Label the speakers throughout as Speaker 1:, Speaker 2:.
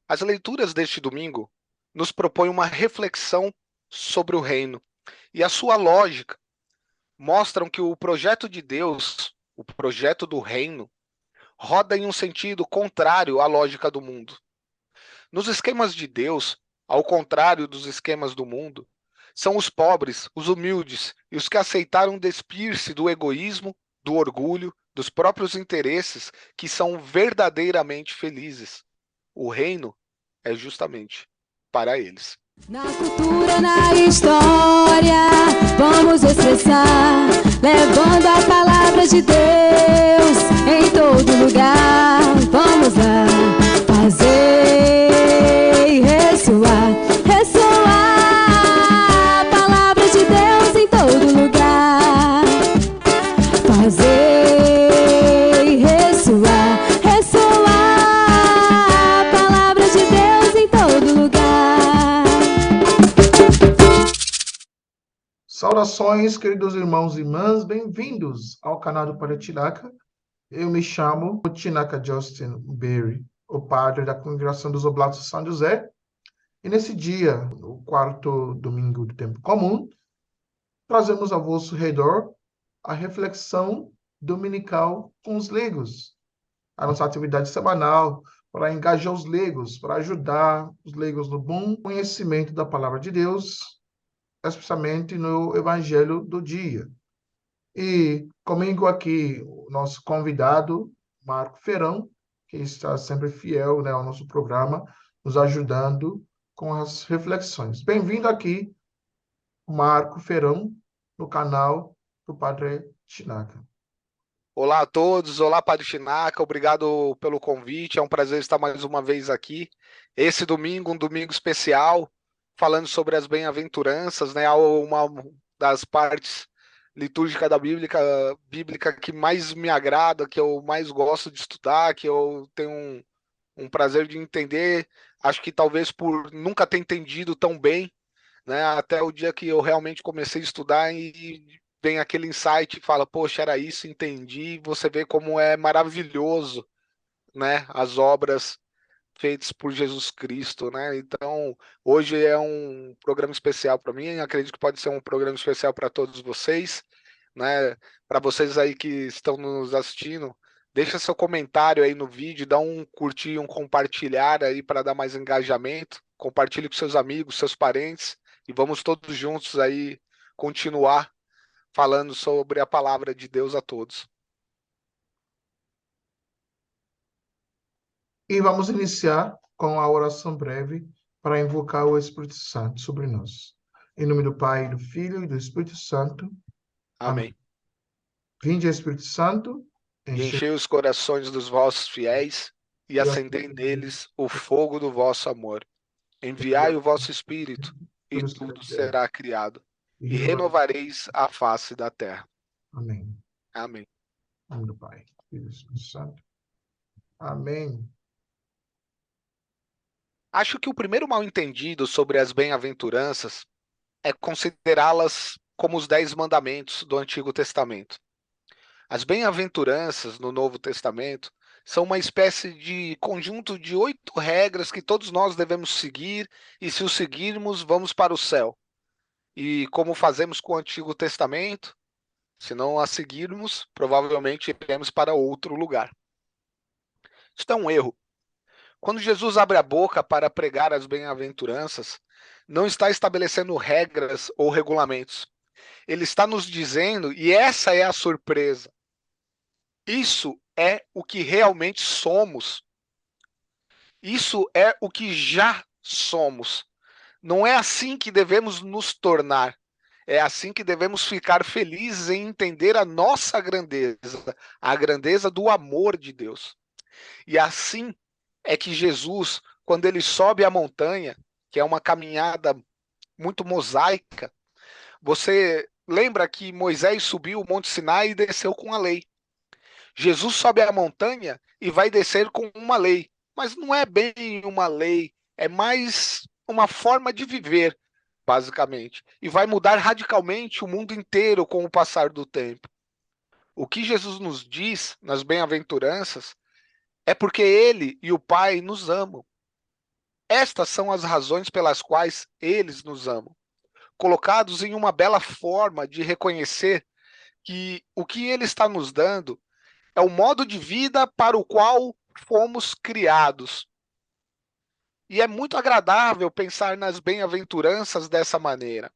Speaker 1: As leituras deste domingo nos propõem uma reflexão sobre o reino e a sua lógica mostram que o projeto de Deus, o projeto do reino, roda em um sentido contrário à lógica do mundo. Nos esquemas de Deus, ao contrário dos esquemas do mundo, são os pobres, os humildes e os que aceitaram despir-se do egoísmo, do orgulho, dos próprios interesses que são verdadeiramente felizes. O reino é justamente para eles.
Speaker 2: Na cultura, na história, vamos expressar, levando a palavra de Deus em todo lugar. Vamos lá, fazer ressoar, ressoar a palavra de Deus em todo lugar. Fazer ressoar, ressoar a palavra de Deus em todo lugar.
Speaker 3: Saudações, queridos irmãos e irmãs, bem-vindos ao canal do Padre Tinaca. Eu me chamo Tinaca Justin Berry, o padre da Congregação dos Oblatos de São José, e nesse dia, o quarto domingo do tempo comum, trazemos a vosso redor a reflexão dominical com os leigos, a nossa atividade semanal para engajar os leigos, para ajudar os leigos no bom conhecimento da palavra de Deus, especialmente no Evangelho do dia. E comigo aqui, o nosso convidado, Marco Ferrão, que está sempre fiel, né, ao nosso programa, nos ajudando com as reflexões. Bem-vindo aqui, Marco Ferrão, no canal do Padre Tinaca.
Speaker 1: Olá a todos, olá Padre Chinaca, obrigado pelo convite, é um prazer estar mais uma vez aqui. Esse domingo, um domingo especial, falando sobre as bem-aventuranças, né? Uma das partes litúrgicas da bíblica que mais me agrada, que eu mais gosto de estudar, que eu tenho um prazer de entender, acho que talvez por nunca ter entendido tão bem, né? Até o dia que eu realmente comecei a estudar e vem aquele insight e fala, poxa, era isso, entendi. Você vê como é maravilhoso, né? As obras feitas por Jesus Cristo, né? Então, hoje é um programa especial para mim. Acredito que pode ser um programa especial para todos vocês, né? Para vocês aí que estão nos assistindo, deixa seu comentário aí no vídeo, dá um curtir, um compartilhar aí para dar mais engajamento. Compartilhe com seus amigos, seus parentes e vamos todos juntos aí continuar falando sobre a palavra de Deus a todos.
Speaker 3: E vamos iniciar com a oração breve para invocar o Espírito Santo sobre nós. Em nome do Pai, do Filho e do Espírito Santo. Amém.
Speaker 1: Amém.
Speaker 3: Vinde, Espírito Santo,
Speaker 1: E enchei os corações dos vossos fiéis e acendei neles o fogo do vosso amor. Enviai o vosso Espírito e tudo será criado e renovareis a face da terra.
Speaker 3: Amém.
Speaker 1: Amém.
Speaker 3: Em nome do Pai, Filho e do Espírito Santo. Amém.
Speaker 1: Acho que o primeiro mal-entendido sobre as bem-aventuranças é considerá-las como os 10 mandamentos do Antigo Testamento. As bem-aventuranças no Novo Testamento são uma espécie de conjunto de 8 regras que todos nós devemos seguir, e se os seguirmos, vamos para o céu. E como fazemos com o Antigo Testamento, se não a seguirmos, provavelmente iremos para outro lugar. Isso é um erro. Quando Jesus abre a boca para pregar as bem-aventuranças, não está estabelecendo regras ou regulamentos. Ele está nos dizendo, e essa é a surpresa, isso é o que realmente somos. Isso é o que já somos. Não é assim que devemos nos tornar. É assim que devemos ficar felizes em entender a nossa grandeza, a grandeza do amor de Deus. E assim é que Jesus, quando ele sobe a montanha, que é uma caminhada muito mosaica, você lembra que Moisés subiu o Monte Sinai e desceu com a lei. Jesus sobe a montanha e vai descer com uma lei, mas não é bem uma lei, é mais uma forma de viver, basicamente, e vai mudar radicalmente o mundo inteiro com o passar do tempo. O que Jesus nos diz nas bem-aventuranças é porque ele e o Pai nos amam. Estas são as razões pelas quais eles nos amam, colocados em uma bela forma de reconhecer que o que ele está nos dando é o modo de vida para o qual fomos criados. E é muito agradável pensar nas bem-aventuranças dessa maneira.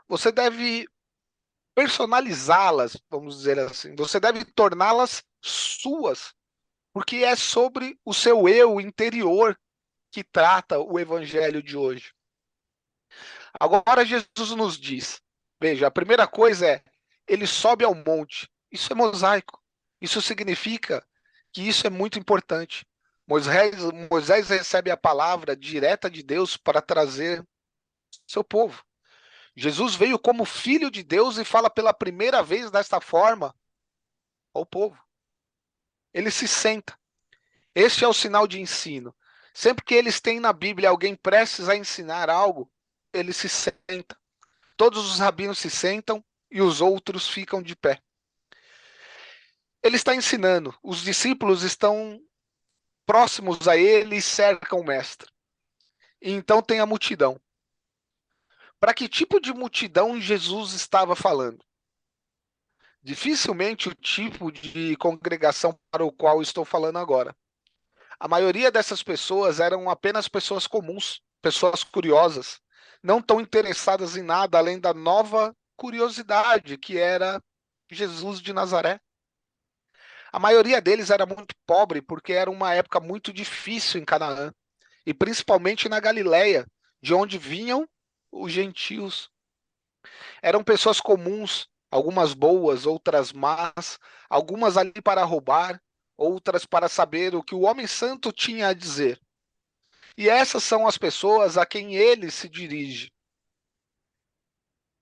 Speaker 1: Você deve personalizá-las, vamos dizer assim. Você deve torná-las suas, porque é sobre o seu eu interior que trata o evangelho de hoje. Agora Jesus nos diz, veja, a primeira coisa é, ele sobe ao monte. Isso é mosaico. Isso significa que isso é muito importante. Moisés recebe a palavra direta de Deus para trazer seu povo. Jesus veio como filho de Deus e fala pela primeira vez desta forma ao povo. Ele se senta. Este é o sinal de ensino. Sempre que eles têm na Bíblia alguém prestes a ensinar algo, ele se senta. Todos os rabinos se sentam e os outros ficam de pé. Ele está ensinando. Os discípulos estão próximos a ele e cercam o mestre. E então tem a multidão. Para que tipo de multidão Jesus estava falando? Dificilmente o tipo de congregação para o qual estou falando agora. A maioria dessas pessoas eram apenas pessoas comuns, pessoas curiosas, não tão interessadas em nada além da nova curiosidade que era Jesus de Nazaré. A maioria deles era muito pobre porque era uma época muito difícil em Canaã, e principalmente na Galileia, de onde vinham os gentios. Eram pessoas comuns, algumas boas, outras más, algumas ali para roubar, outras para saber o que o homem santo tinha a dizer. E essas são as pessoas a quem ele se dirige.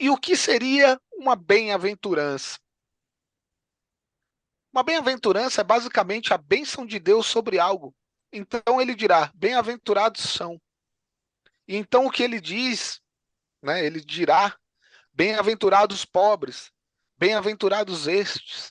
Speaker 1: E o que seria uma bem-aventurança? Uma bem-aventurança é basicamente a bênção de Deus sobre algo. Então ele dirá: bem-aventurados são. E então o que ele diz, né? Ele dirá: bem-aventurados pobres, bem-aventurados estes.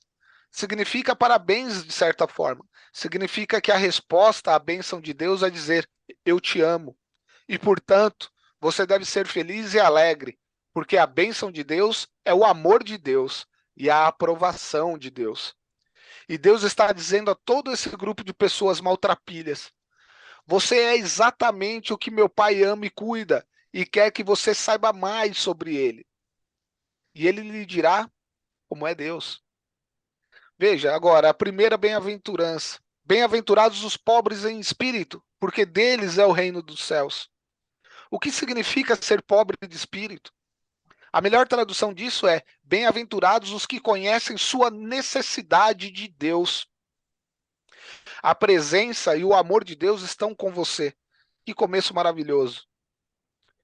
Speaker 1: Significa parabéns de certa forma. Significa que a resposta à bênção de Deus é dizer: eu te amo. E portanto, você deve ser feliz e alegre, porque a bênção de Deus é o amor de Deus e a aprovação de Deus. E Deus está dizendo a todo esse grupo de pessoas maltrapilhas: você é exatamente o que meu pai ama e cuida, e quer que você saiba mais sobre ele. E ele lhe dirá como é Deus. Veja agora, a primeira bem-aventurança. Bem-aventurados os pobres em espírito, porque deles é o reino dos céus. O que significa ser pobre de espírito? A melhor tradução disso é: bem-aventurados os que conhecem sua necessidade de Deus. A presença e o amor de Deus estão com você. Que começo maravilhoso.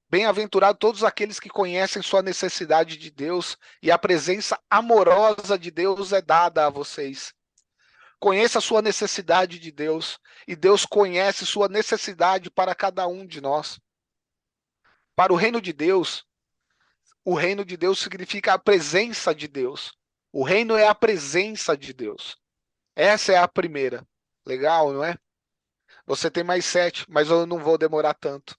Speaker 1: Bem-aventurado todos aqueles que conhecem sua necessidade de Deus e a presença amorosa de Deus é dada a vocês. Conheça a sua necessidade de Deus e Deus conhece sua necessidade para cada um de nós. Para o reino de Deus significa a presença de Deus. O reino é a presença de Deus. Essa é a primeira. Legal, não é? Você tem mais 7, mas eu não vou demorar tanto.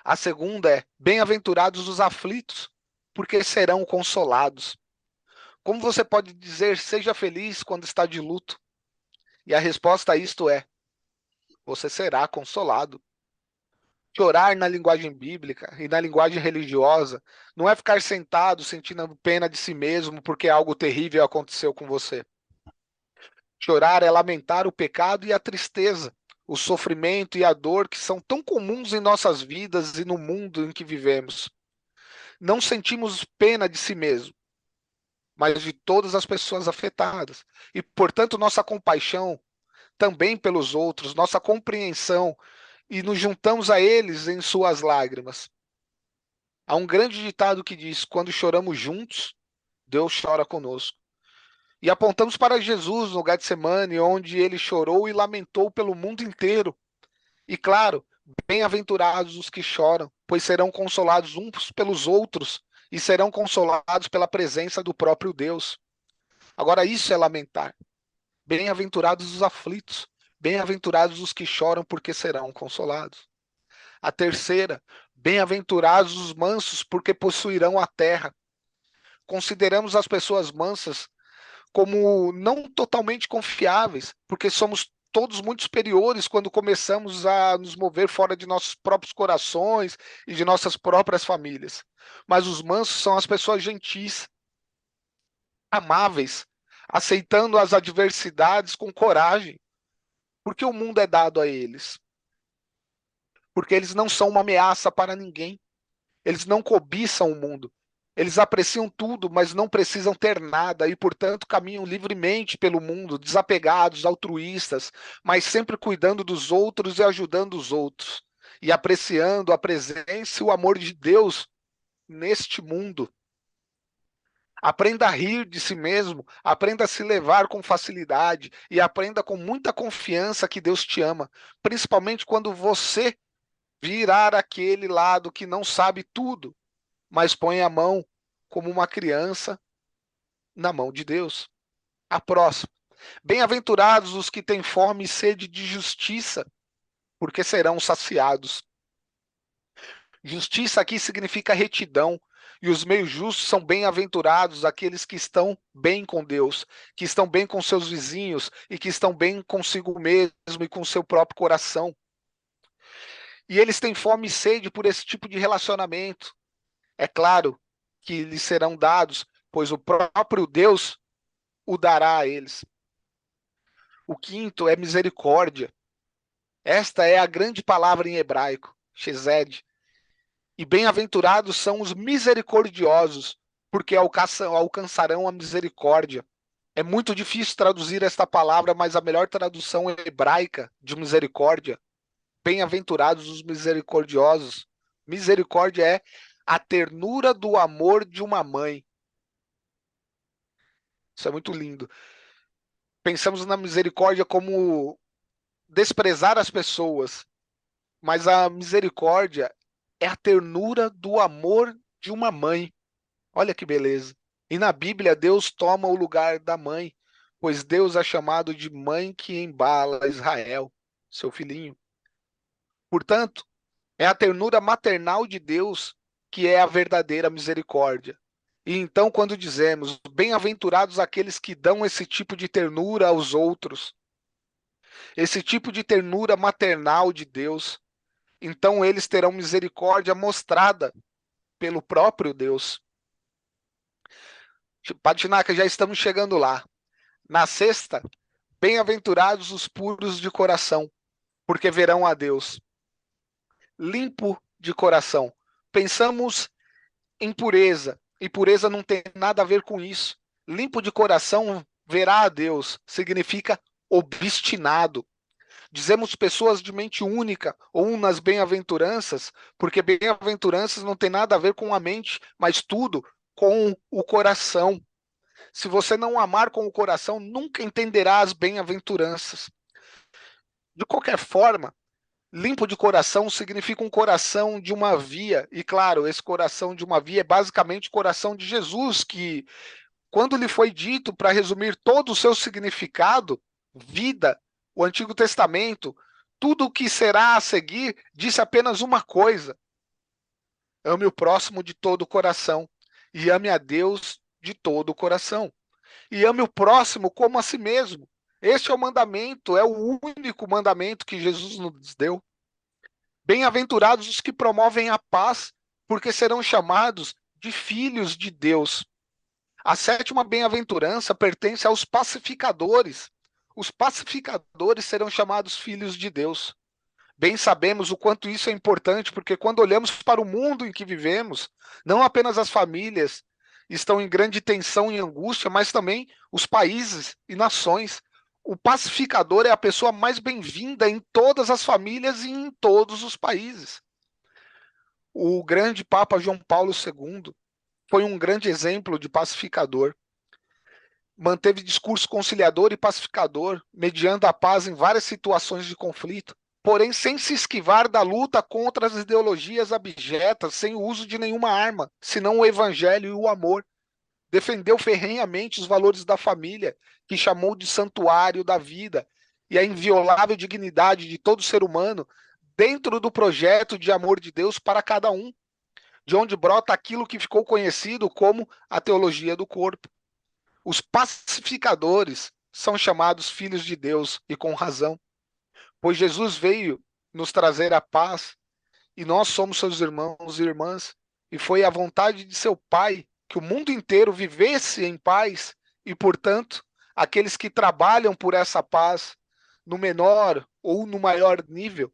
Speaker 1: A segunda é: bem-aventurados os aflitos, porque serão consolados. Como você pode dizer seja feliz quando está de luto? E a resposta a isto é: você será consolado. Chorar na linguagem bíblica e na linguagem religiosa não é ficar sentado sentindo pena de si mesmo porque algo terrível aconteceu com você. Chorar é lamentar o pecado e a tristeza, o sofrimento e a dor que são tão comuns em nossas vidas e no mundo em que vivemos. Não sentimos pena de si mesmo, mas de todas as pessoas afetadas. E, portanto, nossa compaixão também pelos outros, nossa compreensão, e nos juntamos a eles em suas lágrimas. Há um grande ditado que diz: quando choramos juntos, Deus chora conosco. E apontamos para Jesus no Getsemane, onde ele chorou e lamentou pelo mundo inteiro. E claro, bem-aventurados os que choram, pois serão consolados uns pelos outros e serão consolados pela presença do próprio Deus. Agora, isso é lamentar. Bem-aventurados os aflitos, bem-aventurados os que choram, porque serão consolados. A terceira, bem-aventurados os mansos, porque possuirão a terra. Consideramos as pessoas mansas como não totalmente confiáveis, porque somos todos muito superiores quando começamos a nos mover fora de nossos próprios corações e de nossas próprias famílias. Mas os mansos são as pessoas gentis, amáveis, aceitando as adversidades com coragem, porque o mundo é dado a eles. Porque eles não são uma ameaça para ninguém. Eles não cobiçam o mundo. Eles apreciam tudo, mas não precisam ter nada e, portanto, caminham livremente pelo mundo, desapegados, altruístas, mas sempre cuidando dos outros e ajudando os outros, e apreciando a presença e o amor de Deus neste mundo. Aprenda a rir de si mesmo, aprenda a se levar com facilidade e aprenda com muita confiança que Deus te ama, principalmente quando você virar aquele lado que não sabe tudo, mas põe a mão como uma criança na mão de Deus. A próxima. Bem-aventurados os que têm fome e sede de justiça, porque serão saciados. Justiça aqui significa retidão, e os meios justos são bem-aventurados aqueles que estão bem com Deus, que estão bem com seus vizinhos e que estão bem consigo mesmo e com seu próprio coração. E eles têm fome e sede por esse tipo de relacionamento. É claro que lhes serão dados, pois o próprio Deus o dará a eles. O quinto é misericórdia. Esta é a grande palavra em hebraico, chesed. E bem-aventurados são os misericordiosos, porque alcançarão a misericórdia. É muito difícil traduzir esta palavra, mas a melhor tradução hebraica de misericórdia, bem-aventurados os misericordiosos. Misericórdia é a ternura do amor de uma mãe. Isso é muito lindo. Pensamos na misericórdia como desprezar as pessoas, mas a misericórdia é a ternura do amor de uma mãe. Olha que beleza. E na Bíblia, Deus toma o lugar da mãe, pois Deus é chamado de mãe que embala Israel, seu filhinho. Portanto, é a ternura maternal de Deus que é a verdadeira misericórdia. E então, quando dizemos, bem-aventurados aqueles que dão esse tipo de ternura aos outros, esse tipo de ternura maternal de Deus, então eles terão misericórdia mostrada pelo próprio Deus. Patinaka, já estamos chegando lá. Na sexta, bem-aventurados os puros de coração, porque verão a Deus. Limpo de coração. Pensamos em pureza, e pureza não tem nada a ver com isso. Limpo de coração, verá a Deus, significa obstinado. Dizemos pessoas de mente única ou nas bem-aventuranças, porque bem-aventuranças não tem nada a ver com a mente, mas tudo com o coração. Se você não amar com o coração, nunca entenderá as bem-aventuranças. De qualquer forma, limpo de coração significa um coração de uma via, e claro, esse coração de uma via é basicamente o coração de Jesus, que, quando lhe foi dito, para resumir todo o seu significado, vida, o Antigo Testamento, tudo o que será a seguir, disse apenas uma coisa: ame o próximo de todo o coração, e ame a Deus de todo o coração. E ame o próximo como a si mesmo. Este é o mandamento, é o único mandamento que Jesus nos deu. Bem-aventurados os que promovem a paz, porque serão chamados de filhos de Deus. A sétima bem-aventurança pertence aos pacificadores. Os pacificadores serão chamados filhos de Deus. Bem sabemos o quanto isso é importante, porque quando olhamos para o mundo em que vivemos, não apenas as famílias estão em grande tensão e angústia, mas também os países e nações. O pacificador é a pessoa mais bem-vinda em todas as famílias e em todos os países. O grande Papa João Paulo II foi um grande exemplo de pacificador. Manteve discurso conciliador e pacificador, mediando a paz em várias situações de conflito, porém sem se esquivar da luta contra as ideologias abjetas, sem o uso de nenhuma arma, senão o evangelho e o amor. Defendeu ferrenhamente os valores da família, que chamou de santuário da vida, e a inviolável dignidade de todo ser humano dentro do projeto de amor de Deus para cada um, de onde brota aquilo que ficou conhecido como a teologia do corpo. Os pacificadores são chamados filhos de Deus, e com razão, pois Jesus veio nos trazer a paz, e nós somos seus irmãos e irmãs, e foi a vontade de seu Pai que o mundo inteiro vivesse em paz, e, portanto, aqueles que trabalham por essa paz, no menor ou no maior nível,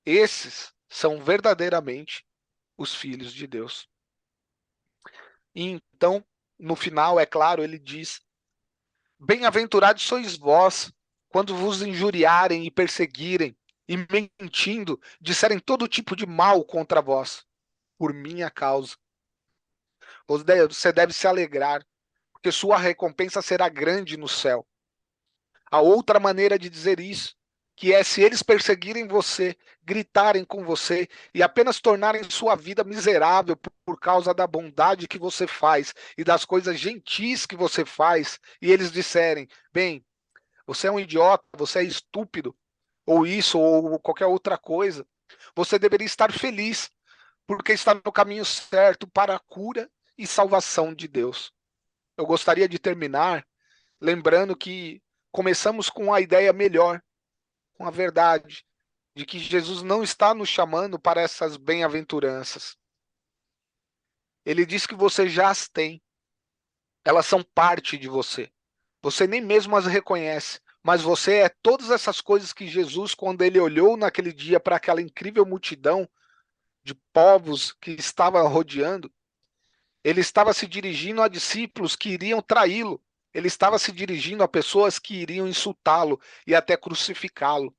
Speaker 1: esses são verdadeiramente os filhos de Deus. E então, no final, é claro, ele diz: bem-aventurados sois vós, quando vos injuriarem e perseguirem, e mentindo, disserem todo tipo de mal contra vós, por minha causa. Você deve se alegrar, porque sua recompensa será grande no céu. Há outra maneira de dizer isso, que é se eles perseguirem você, gritarem com você e apenas tornarem sua vida miserável por causa da bondade que você faz e das coisas gentis que você faz, e eles disserem: bem, você é um idiota, você é estúpido, ou isso, ou qualquer outra coisa, você deveria estar feliz, porque está no caminho certo para a cura e salvação de Deus. Eu gostaria de terminar lembrando que começamos com a ideia melhor, com a verdade, de que Jesus não está nos chamando para essas bem-aventuranças. Ele diz que você já as tem, elas são parte de você. Você nem mesmo as reconhece, mas você é todas essas coisas que Jesus, quando ele olhou naquele dia para aquela incrível multidão de povos que estava rodeando, ele estava se dirigindo a discípulos que iriam traí-lo. Ele estava se dirigindo a pessoas que iriam insultá-lo e até crucificá-lo.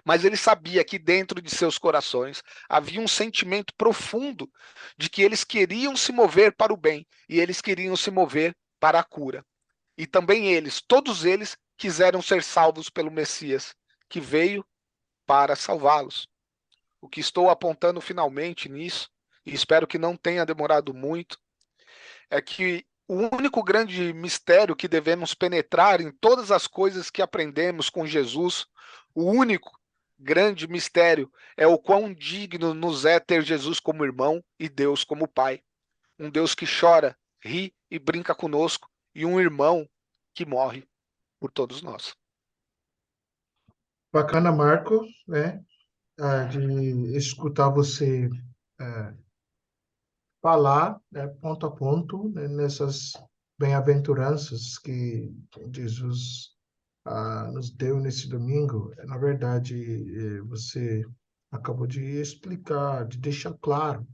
Speaker 1: Mas ele sabia que dentro de seus corações havia um sentimento profundo de que eles queriam se mover para o bem e eles queriam se mover para a cura. E também eles, todos eles, quiseram ser salvos pelo Messias, que veio para salvá-los. O que estou apontando finalmente nisso, e espero que não tenha demorado muito, é que o único grande mistério que devemos penetrar em todas as coisas que aprendemos com Jesus, o único grande mistério é o quão digno nos é ter Jesus como irmão e Deus como Pai. Um Deus que chora, ri e brinca conosco, e um irmão que morre por todos nós.
Speaker 3: Bacana, Marco, né? De escutar você falar, né, ponto a ponto, né, nessas bem-aventuranças que Jesus nos deu nesse domingo. Na verdade, você acabou de explicar, de deixar claro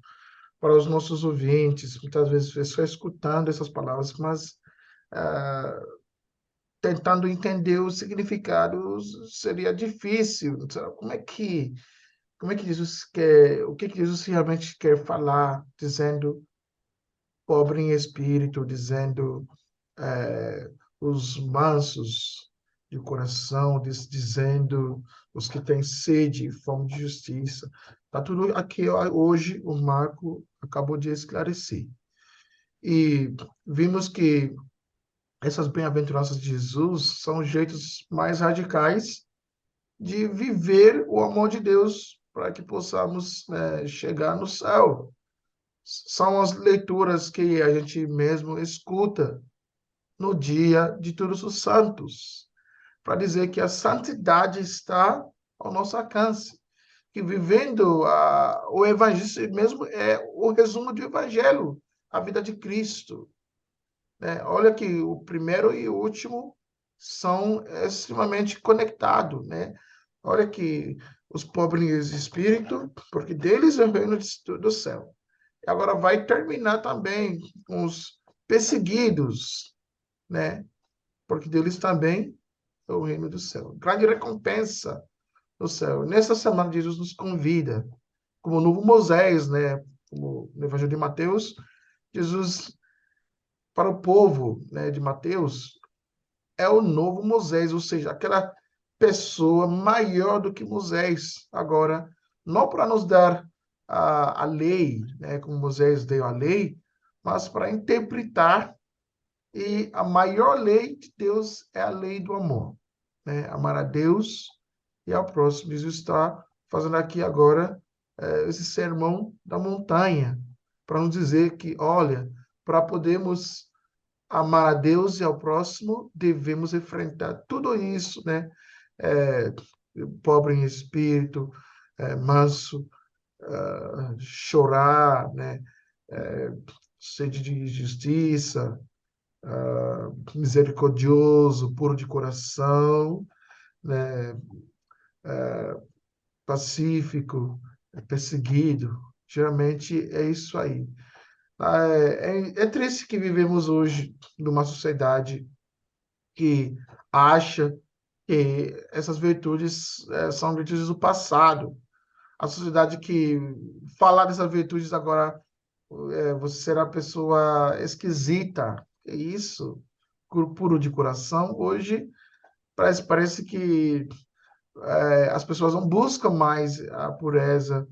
Speaker 3: para os nossos ouvintes, muitas vezes só escutando essas palavras, mas ah, tentando entender o significado seria difícil. Então, como é que Jesus quer, o que Jesus realmente quer falar, dizendo pobre em espírito, dizendo os mansos de coração, dizendo os que têm sede e fome de justiça. Está tudo aqui hoje, o Marco acabou de esclarecer. E vimos que essas bem-aventuranças de Jesus são jeitos mais radicais de viver o amor de Deus para que possamos, né, chegar no céu. São as leituras que a gente mesmo escuta no dia de Todos os Santos, para dizer que a santidade está ao nosso alcance. Que vivendo o Evangelho mesmo é o resumo do Evangelho, a vida de Cristo. Né? Olha que o primeiro e o último são extremamente conectados. Né? Olha que os pobres de espírito, porque deles é o reino do céu. Agora vai terminar também com os perseguidos, né? Porque deles também é o reino do céu. Grande recompensa no céu. Nessa semana, Jesus nos convida, como o novo Moisés, né? Como no Evangelho de Mateus, Jesus, para o povo, né, de Mateus, é o novo Moisés, ou seja, aquela pessoa maior do que Moisés. Agora, não para nos dar a lei, né, como Moisés deu a lei, mas para interpretar. E a maior lei de Deus é a lei do amor. né? Amar a Deus e ao próximo. Jesus está fazendo aqui agora esse sermão da montanha, para nos dizer que, olha, para podermos amar a Deus e ao próximo, devemos enfrentar tudo isso, né? É, pobre em espírito, manso, chorar, né? É, sede de justiça, misericordioso, puro de coração, né? Pacífico, perseguido. Geralmente é isso aí. É triste que vivemos hoje numa sociedade que acha que essas virtudes são virtudes do passado. A sociedade que falar dessas virtudes agora, você será uma pessoa esquisita. É isso, puro de coração. Hoje parece que as pessoas não buscam mais a pureza.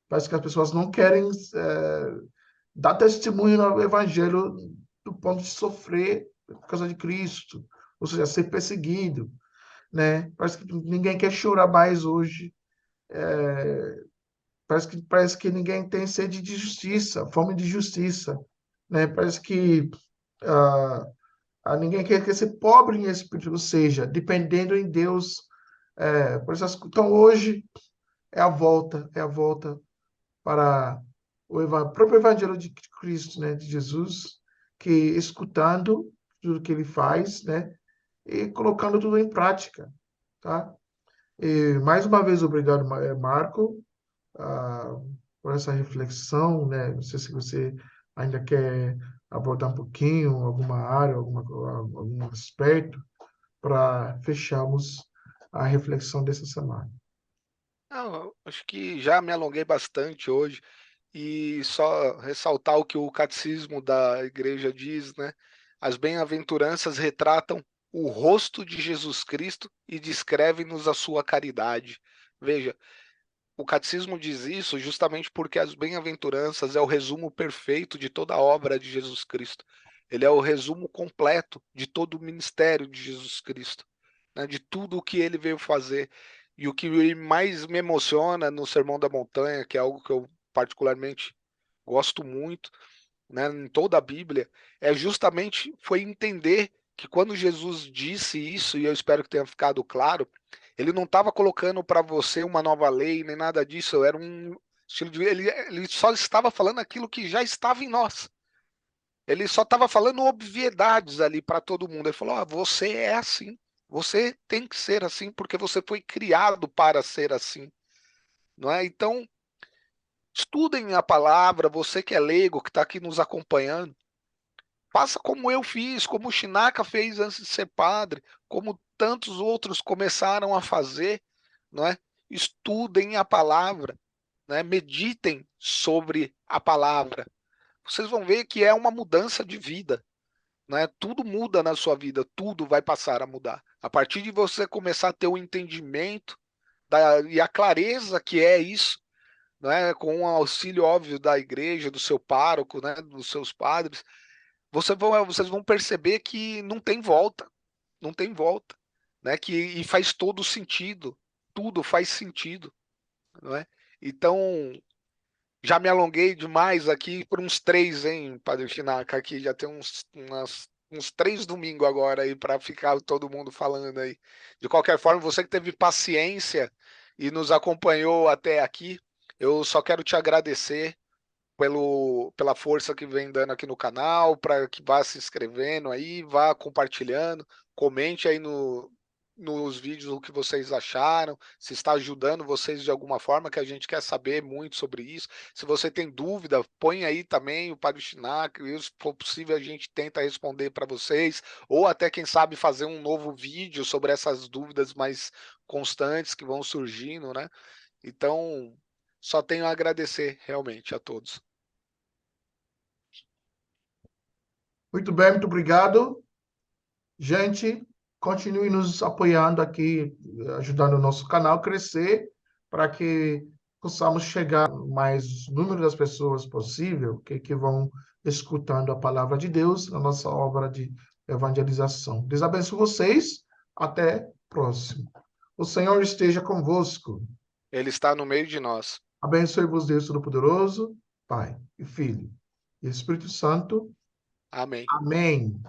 Speaker 3: Parece que as pessoas não querem dar testemunho no evangelho do ponto de sofrer por causa de Cristo, ou seja, ser perseguido, né? Parece que ninguém quer chorar mais hoje. Parece que ninguém tem sede de justiça, fome de justiça, né? Parece que ah, ninguém quer ser pobre em espírito, ou seja, dependendo em Deus. Então hoje é a volta para o próprio Evangelho de Cristo, né, de Jesus, que escutando tudo que ele faz, né, e colocando tudo em prática, tá? E mais uma vez obrigado, Marco, ah, por essa reflexão, né? Não sei se você ainda quer abordar um pouquinho alguma área, algum aspecto para fecharmos a reflexão dessa semana.
Speaker 1: Não, acho que já me alonguei bastante hoje e só ressaltar o que o catecismo da igreja diz, né? As bem-aventuranças retratam o rosto de Jesus Cristo e descrevem-nos a sua caridade. Veja, o catecismo diz isso justamente porque as bem-aventuranças é o resumo perfeito de toda a obra de Jesus Cristo. Ele é o resumo completo de todo o ministério de Jesus Cristo, né, de tudo o que ele veio fazer. E o que mais me emociona no Sermão da Montanha, que é algo que eu particularmente gosto muito, né, em toda a Bíblia, é justamente foi entender que quando Jesus disse isso, e eu espero que tenha ficado claro, ele não estava colocando para você uma nova lei, nem nada disso, era um estilo de ele só estava falando aquilo que já estava em nós. Ele só estava falando obviedades ali para todo mundo. Ele falou: oh, você é assim, você tem que ser assim porque você foi criado para ser assim, não é? Então, estudem a palavra, você que é leigo, que está aqui nos acompanhando, faça como eu fiz, como o Shinaka fez antes de ser padre, como tantos outros começaram a fazer, não é? Estudem a palavra, né? Meditem sobre a palavra. Vocês vão ver que é uma mudança de vida, né? Tudo muda na sua vida, tudo vai passar a mudar. A partir de você começar a ter o entendimento e a clareza que é isso, né? Com o auxílio óbvio da igreja, do seu pároco, né? Dos seus padres, vocês vão perceber que não tem volta, não tem volta, né? E faz todo sentido, tudo faz sentido, não é? Então, já me alonguei demais aqui por uns 3, hein, Padre Chinaka, aqui já tem uns 3 domingos agora aí para ficar todo mundo falando aí. De qualquer forma, você que teve paciência e nos acompanhou até aqui, eu só quero te agradecer pela força que vem dando aqui no canal, para que vá se inscrevendo aí, vá compartilhando, comente aí nos vídeos o que vocês acharam, se está ajudando vocês de alguma forma, que a gente quer saber muito sobre isso. Se você tem dúvida, põe aí também o Padre Shinak, e se for possível a gente tenta responder para vocês, ou até quem sabe fazer um novo vídeo sobre essas dúvidas mais constantes que vão surgindo, né? Então, só tenho a agradecer realmente a todos.
Speaker 3: Muito bem, muito obrigado. Gente, continue nos apoiando aqui, ajudando o nosso canal a crescer, para que possamos chegar ao mais número das pessoas possível que vão escutando a palavra de Deus na nossa obra de evangelização. Deus abençoe vocês. Até próximo. O Senhor esteja convosco.
Speaker 1: Ele está no meio de nós.
Speaker 3: Abençoe-vos Deus Todo-Poderoso, Pai e Filho e Espírito Santo.
Speaker 1: Amém.
Speaker 3: Amém.